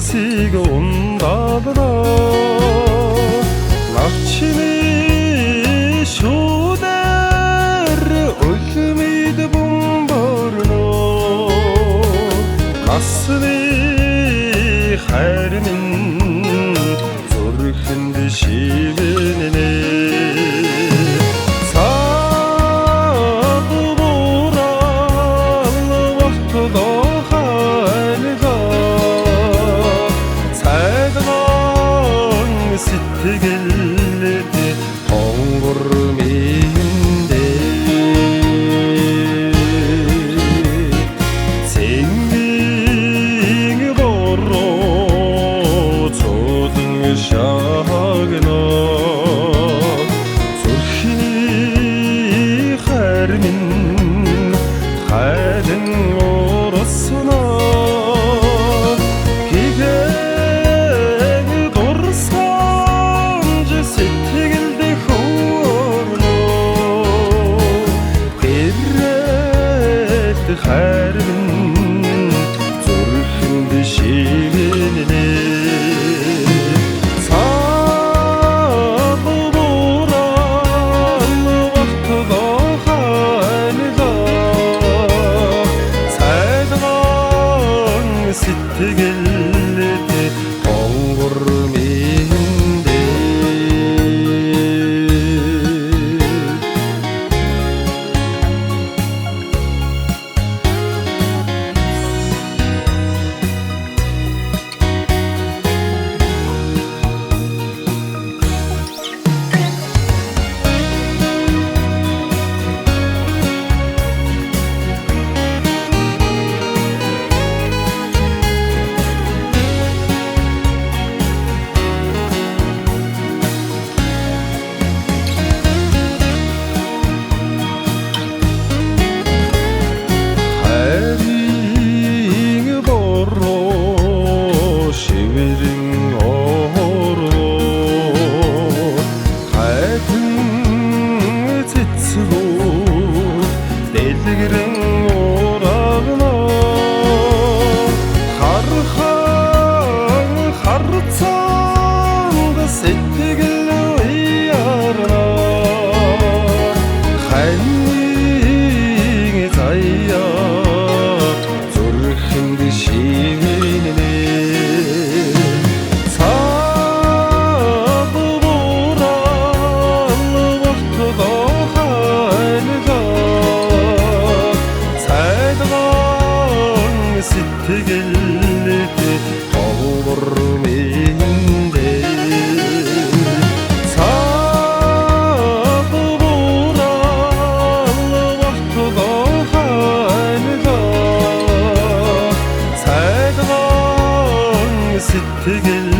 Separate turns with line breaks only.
есігі ондадыра Лақчыны шудар өлмейді бұмбарно Қасыны қәрінің зұрхынды шебеніне Сеттігілді қоңғыр мейінде Сенің борро цодың шағына Зүрхіні қәрмін қәдің орысына Қәрмін зүрхінді шебеніне Сағы боралы вақтыда қайда Сәдіған сетті келді қоңғыр мейінде Делгірің орағына Қарқан қарытсанды сеттігіл ұйарына Қәнің заяп зүрхінді шебеніне Сағы боралы вақтыда Сеттігілді қоңғыр мейінде Сағы боралы вақтыда қайда Сәдіған сеттігілді